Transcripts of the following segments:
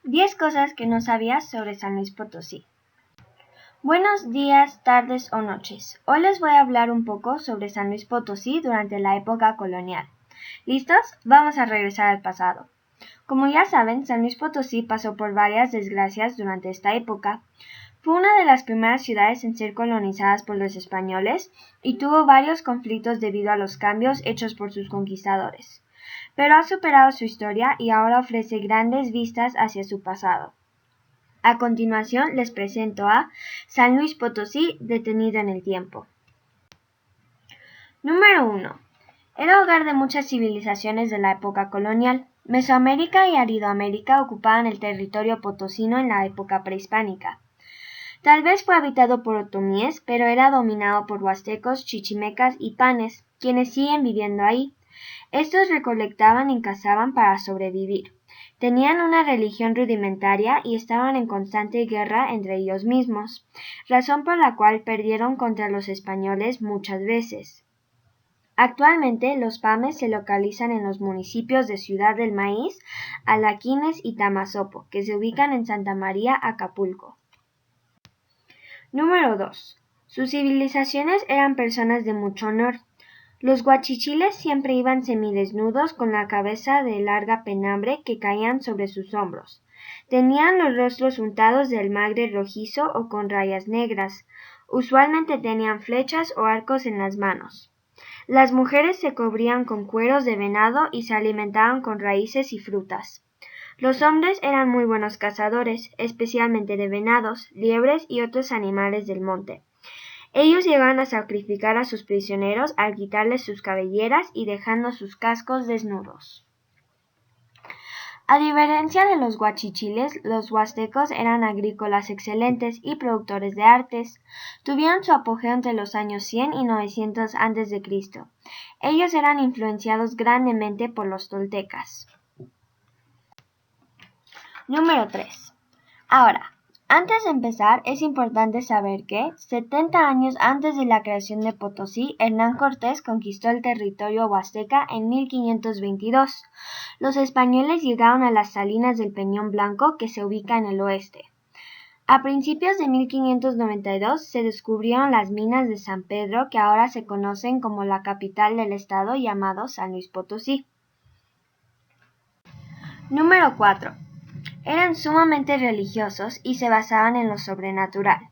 10 cosas que no sabías sobre San Luis Potosí. Buenos días, tardes o noches. Hoy les voy a hablar un poco sobre San Luis Potosí durante la época colonial. ¿Listos? Vamos a regresar al pasado. Como ya saben, San Luis Potosí pasó por varias desgracias durante esta época. Fue una de las primeras ciudades en ser colonizadas por los españoles y tuvo varios conflictos debido a los cambios hechos por sus conquistadores. Pero ha superado su historia y ahora ofrece grandes vistas hacia su pasado. A continuación les presento a San Luis Potosí detenido en el tiempo. Número 1. Era hogar de muchas civilizaciones de la época colonial. Mesoamérica y Aridoamérica ocupaban el territorio potosino en la época prehispánica. Tal vez fue habitado por otomíes, pero era dominado por huastecos, chichimecas y panes, quienes siguen viviendo ahí. Estos recolectaban y cazaban para sobrevivir. Tenían una religión rudimentaria y estaban en constante guerra entre ellos mismos, razón por la cual perdieron contra los españoles muchas veces. Actualmente los pames se localizan en los municipios de Ciudad del Maíz, Alaquines y Tamazopo, que se ubican en Santa María, Acapulco. Número 2. Sus civilizaciones eran personas de mucho honor. Los guachichiles siempre iban semidesnudos con la cabeza de larga penambre que caían sobre sus hombros. Tenían los rostros untados de almagre rojizo o con rayas negras. Usualmente tenían flechas o arcos en las manos. Las mujeres se cubrían con cueros de venado y se alimentaban con raíces y frutas. Los hombres eran muy buenos cazadores, especialmente de venados, liebres y otros animales del monte. Ellos llegaban a sacrificar a sus prisioneros al quitarles sus cabelleras y dejando sus cascos desnudos. A diferencia de los guachichiles, los huastecos eran agrícolas excelentes y productores de artes. Tuvieron su apogeo entre los años 100 y 900 a.C. Ellos eran influenciados grandemente por los toltecas. Número 3. Ahora, antes de empezar, es importante saber que, 70 años antes de la creación de Potosí, Hernán Cortés conquistó el territorio huasteca en 1522. Los españoles llegaron a las salinas del Peñón Blanco, que se ubica en el oeste. A principios de 1592 se descubrieron las minas de San Pedro, que ahora se conocen como la capital del estado llamado San Luis Potosí. Número 4. Eran sumamente religiosos y se basaban en lo sobrenatural.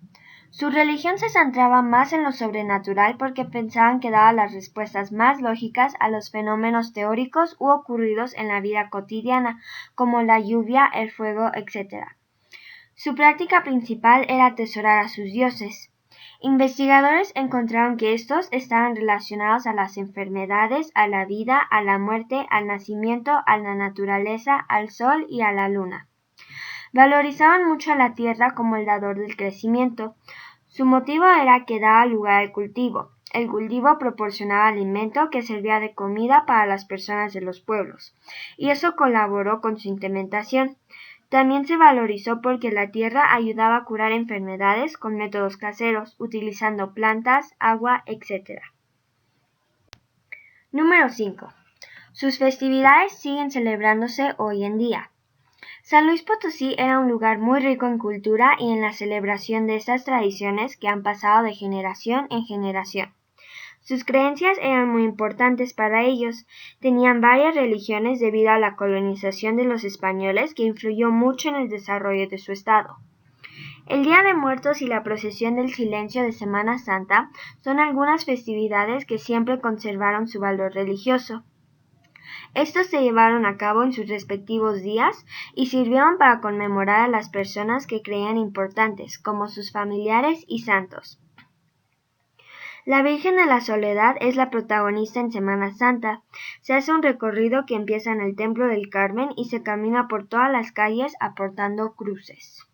Su religión se centraba más en lo sobrenatural porque pensaban que daba las respuestas más lógicas a los fenómenos teóricos u ocurridos en la vida cotidiana, como la lluvia, el fuego, etc. Su práctica principal era atesorar a sus dioses. Investigadores encontraron que estos estaban relacionados a las enfermedades, a la vida, a la muerte, al nacimiento, a la naturaleza, al sol y a la luna. Valorizaban mucho a la tierra como el dador del crecimiento. Su motivo era que daba lugar al cultivo. El cultivo proporcionaba alimento que servía de comida para las personas de los pueblos, y eso colaboró con su implementación. También se valorizó porque la tierra ayudaba a curar enfermedades con métodos caseros, utilizando plantas, agua, etc. Número 5. Sus festividades siguen celebrándose hoy en día. San Luis Potosí era un lugar muy rico en cultura y en la celebración de estas tradiciones que han pasado de generación en generación. Sus creencias eran muy importantes para ellos. Tenían varias religiones debido a la colonización de los españoles que influyó mucho en el desarrollo de su estado. El Día de Muertos y la Procesión del Silencio de Semana Santa son algunas festividades que siempre conservaron su valor religioso. Estos se llevaron a cabo en sus respectivos días y sirvieron para conmemorar a las personas que creían importantes, como sus familiares y santos. La Virgen de la Soledad es la protagonista en Semana Santa. Se hace un recorrido que empieza en el Templo del Carmen y se camina por todas las calles aportando cruces.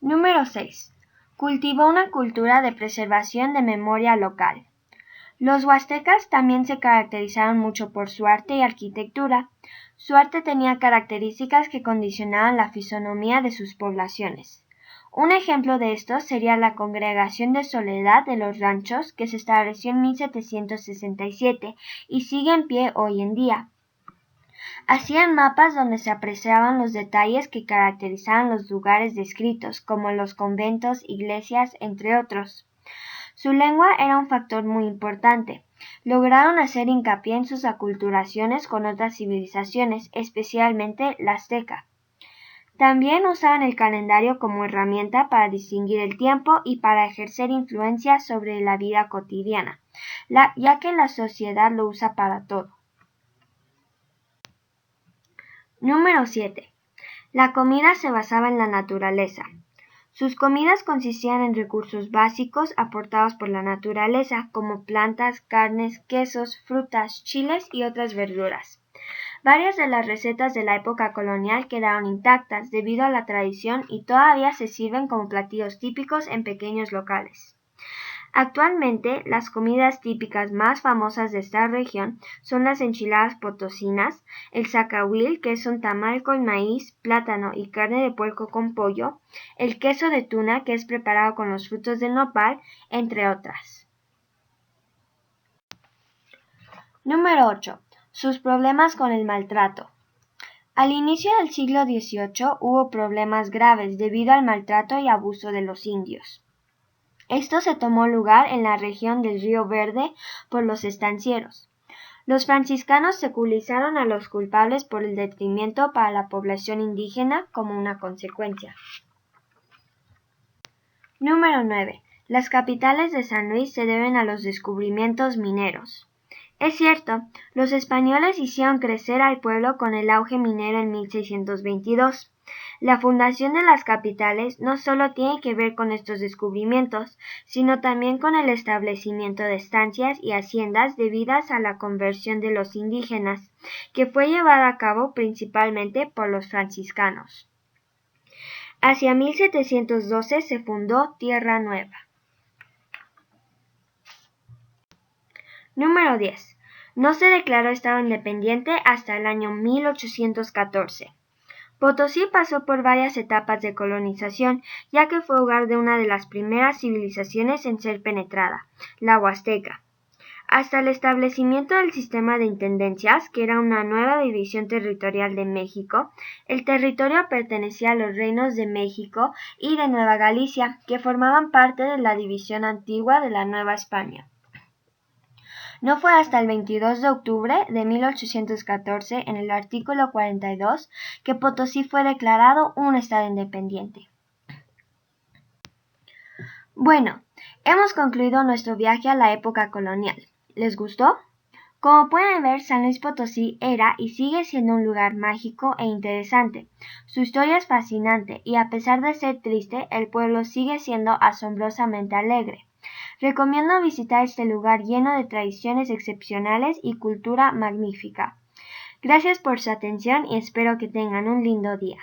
Número 6. Cultivó una cultura de preservación de memoria local. Los huastecas también se caracterizaron mucho por su arte y arquitectura. Su arte tenía características que condicionaban la fisonomía de sus poblaciones. Un ejemplo de esto sería la Congregación de Soledad de los Ranchos, que se estableció en 1767 y sigue en pie hoy en día. Hacían mapas donde se apreciaban los detalles que caracterizaban los lugares descritos, como los conventos, iglesias, entre otros. Su lengua era un factor muy importante. Lograron hacer hincapié en sus aculturaciones con otras civilizaciones, especialmente la azteca. También usaban el calendario como herramienta para distinguir el tiempo y para ejercer influencia sobre la vida cotidiana, ya que la sociedad lo usa para todo. Número 7. La comida se basaba en la naturaleza. Sus comidas consistían en recursos básicos aportados por la naturaleza, como plantas, carnes, quesos, frutas, chiles y otras verduras. Varias de las recetas de la época colonial quedaron intactas debido a la tradición y todavía se sirven como platillos típicos en pequeños locales. Actualmente, las comidas típicas más famosas de esta región son las enchiladas potosinas, el zacahuil, que es un tamal con maíz, plátano y carne de puerco con pollo, el queso de tuna, que es preparado con los frutos del nopal, entre otras. Número 8. Sus problemas con el maltrato. Al inicio del siglo XVIII hubo problemas graves debido al maltrato y abuso de los indios. Esto se tomó lugar en la región del Río Verde por los estancieros. Los franciscanos secularizaron a los culpables por el detrimento para la población indígena como una consecuencia. Número 9. Las capitales de San Luis se deben a los descubrimientos mineros. Es cierto, los españoles hicieron crecer al pueblo con el auge minero en 1622. La fundación de las capitales no solo tiene que ver con estos descubrimientos, sino también con el establecimiento de estancias y haciendas debidas a la conversión de los indígenas, que fue llevada a cabo principalmente por los franciscanos. Hacia 1712 se fundó Tierra Nueva. Número 10. No se declaró estado independiente hasta el año 1814. Potosí pasó por varias etapas de colonización, ya que fue hogar de una de las primeras civilizaciones en ser penetrada, la Huasteca. Hasta el establecimiento del sistema de intendencias, que era una nueva división territorial de México, el territorio pertenecía a los reinos de México y de Nueva Galicia, que formaban parte de la división antigua de la Nueva España. No fue hasta el 22 de octubre de 1814, en el artículo 42, que Potosí fue declarado un estado independiente. Bueno, hemos concluido nuestro viaje a la época colonial. ¿Les gustó? Como pueden ver, San Luis Potosí era y sigue siendo un lugar mágico e interesante. Su historia es fascinante y a pesar de ser triste, el pueblo sigue siendo asombrosamente alegre. Recomiendo visitar este lugar lleno de tradiciones excepcionales y cultura magnífica. Gracias por su atención y espero que tengan un lindo día.